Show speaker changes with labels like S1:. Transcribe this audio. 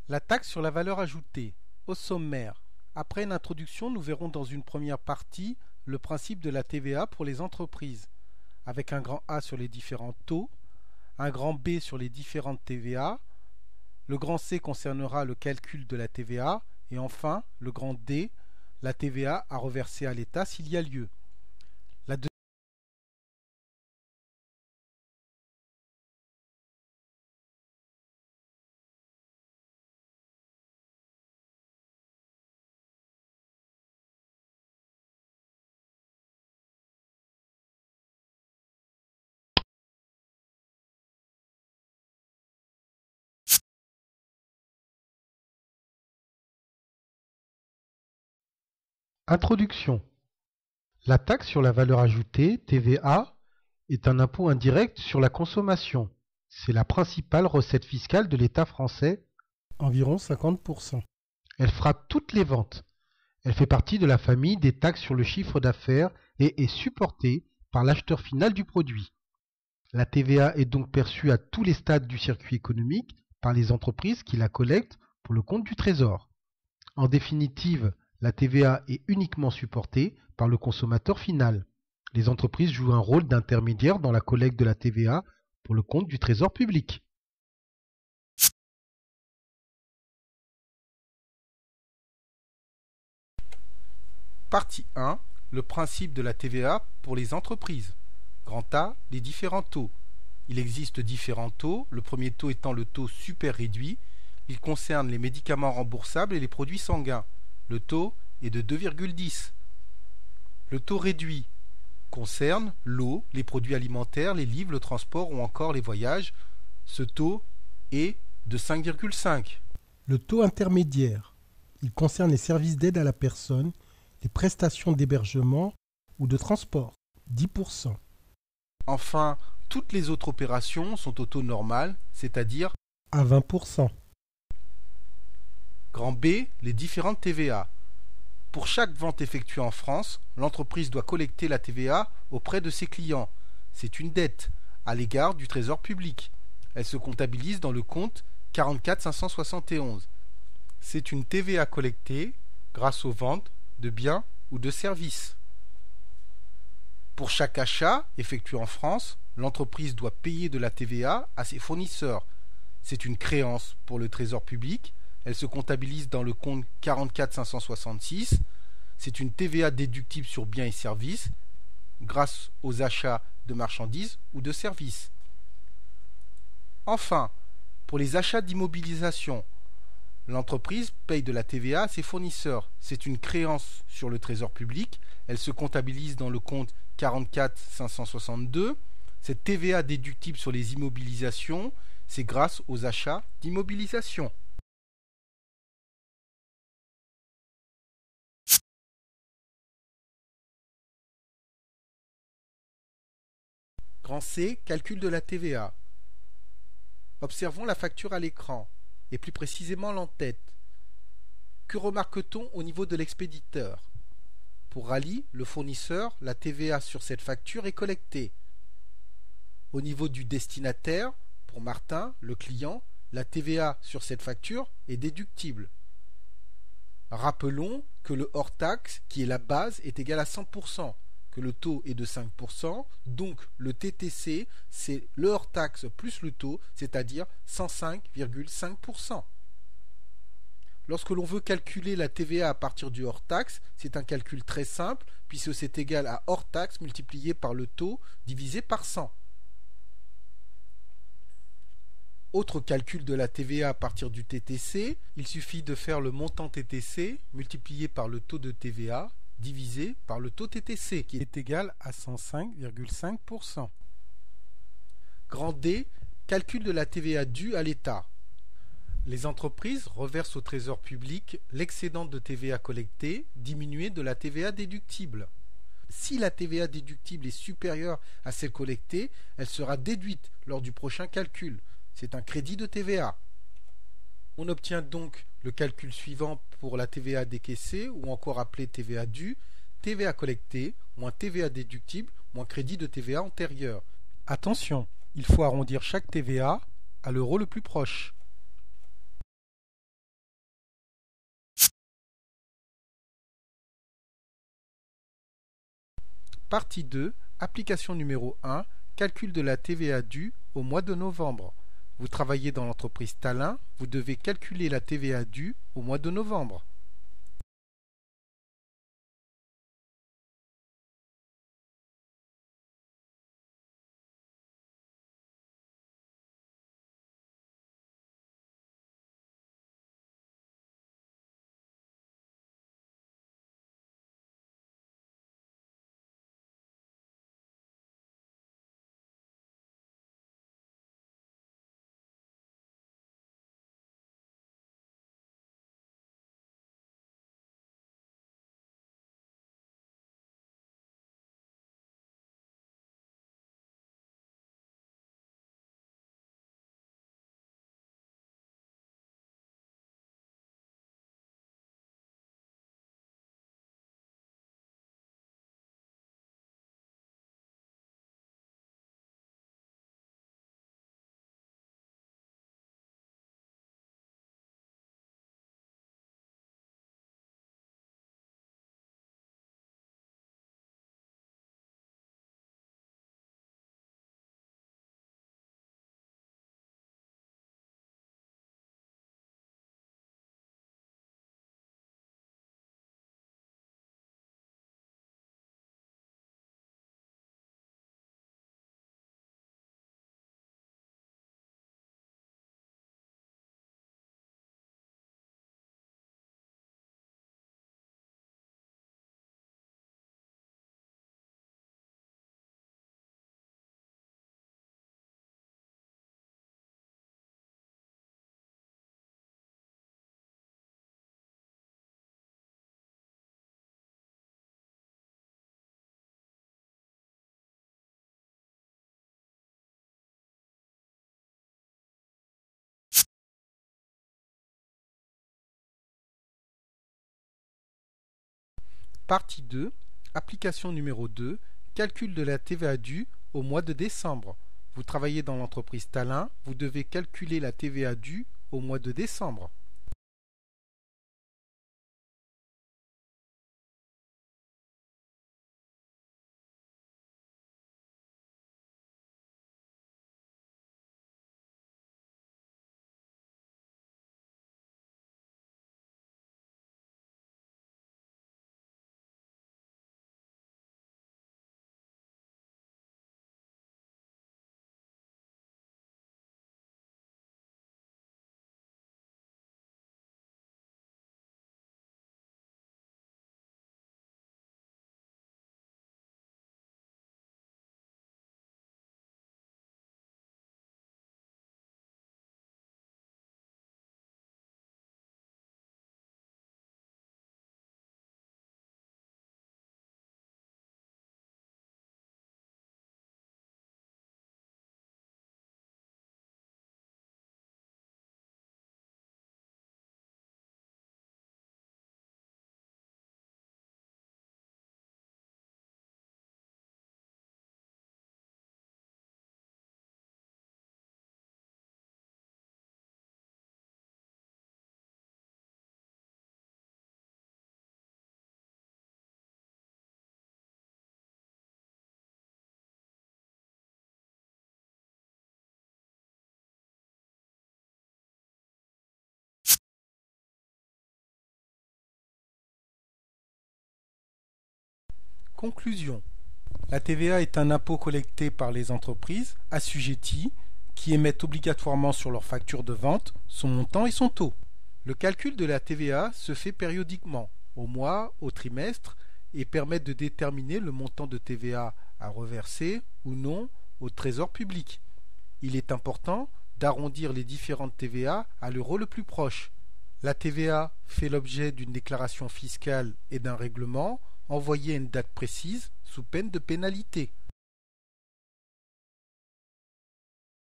S1: La taxe sur la valeur ajoutée. Au sommaire. Après une introduction, nous verrons dans une première partie le principe de la TVA pour les entreprises, avec un grand A sur les différents taux, un grand B sur les différentes TVA, le grand C concernera le calcul de la TVA, et enfin, le grand D, la TVA à reverser à l'État s'il y a lieu. La Introduction. La taxe sur la valeur ajoutée, TVA, est un impôt indirect sur la consommation. C'est la principale recette fiscale de l'État français, environ 50%. Elle frappe toutes les ventes. Elle fait partie de la famille des taxes sur le chiffre d'affaires et est supportée par l'acheteur final du produit. La TVA est donc perçue à tous les stades du circuit économique par les entreprises qui la collectent pour le compte du Trésor. En définitive, la TVA est uniquement supportée par le consommateur final. Les entreprises jouent un rôle d'intermédiaire dans la collecte de la TVA pour le compte du Trésor public. Partie 1. Le principe de la TVA pour les entreprises. Grand A. Les différents taux. Il existe différents taux, le premier taux étant le taux super réduit. Il concerne les médicaments remboursables et les produits sanguins. Le taux est de 2,10. Le taux réduit concerne l'eau, les produits alimentaires, les livres, le transport ou encore les voyages. Ce taux est de 5,5. Le taux intermédiaire. Il concerne les services d'aide à la personne, les prestations d'hébergement ou de transport. 10%. Enfin, toutes les autres opérations sont au taux normal, c'est-à-dire à 20%. Grand B, les différentes TVA. Pour chaque vente effectuée en France, l'entreprise doit collecter la TVA auprès de ses clients. C'est une dette à l'égard du Trésor public. Elle se comptabilise dans le compte 44 571. C'est une TVA collectée grâce aux ventes de biens ou de services. Pour chaque achat effectué en France, l'entreprise doit payer de la TVA à ses fournisseurs. C'est une créance pour le Trésor public. Elle se comptabilise dans le compte 44 566. C'est une TVA déductible sur biens et services grâce aux achats de marchandises ou de services. Enfin, pour les achats d'immobilisation, l'entreprise paye de la TVA à ses fournisseurs. C'est une créance sur le Trésor public. Elle se comptabilise dans le compte 44 562. Cette TVA déductible sur les immobilisations, c'est grâce aux achats d'immobilisation. Grand C, calcul de la TVA. Observons la facture à l'écran, et plus précisément l'en-tête. Que remarque-t-on au niveau de l'expéditeur? Pour Rally, le fournisseur, la TVA sur cette facture est collectée. Au niveau du destinataire, pour Martin, le client, la TVA sur cette facture est déductible. Rappelons que le hors-taxe, qui est la base, est égal à 100%, que le taux est de 5%, donc le TTC, c'est le hors-taxe plus le taux, c'est-à-dire 105,5%. Lorsque l'on veut calculer la TVA à partir du hors-taxe, c'est un calcul très simple, puisque c'est égal à hors-taxe multiplié par le taux divisé par 100. Autre calcul de la TVA à partir du TTC, il suffit de faire le montant TTC multiplié par le taux de TVA divisé par le taux TTC, qui est égal à 105,5%. Grand D, calcul de la TVA due à l'État. Les entreprises reversent au Trésor public l'excédent de TVA collecté diminué de la TVA déductible. Si la TVA déductible est supérieure à celle collectée, elle sera déduite lors du prochain calcul. C'est un crédit de TVA. On obtient donc le calcul suivant pour la TVA décaissée, ou encore appelée TVA due, TVA collectée, moins TVA déductible, moins crédit de TVA antérieur. Attention, il faut arrondir chaque TVA à l'euro le plus proche. Partie 2, application numéro 1, calcul de la TVA due au mois de novembre. Vous travaillez dans l'entreprise Talin, vous devez calculer la TVA due au mois de novembre. Partie 2, application numéro 2, calcul de la TVA due au mois de décembre. Vous travaillez dans l'entreprise Talin, vous devez calculer la TVA due au mois de décembre. Conclusion. La TVA est un impôt collecté par les entreprises assujetties qui émettent obligatoirement sur leur facture de vente son montant et son taux. Le calcul de la TVA se fait périodiquement, au mois, au trimestre, et permet de déterminer le montant de TVA à reverser ou non au trésor public. Il est important d'arrondir les différentes TVA à l'euro le plus proche. La TVA fait l'objet d'une déclaration fiscale et d'un règlement envoyé à une date précise sous peine de pénalité.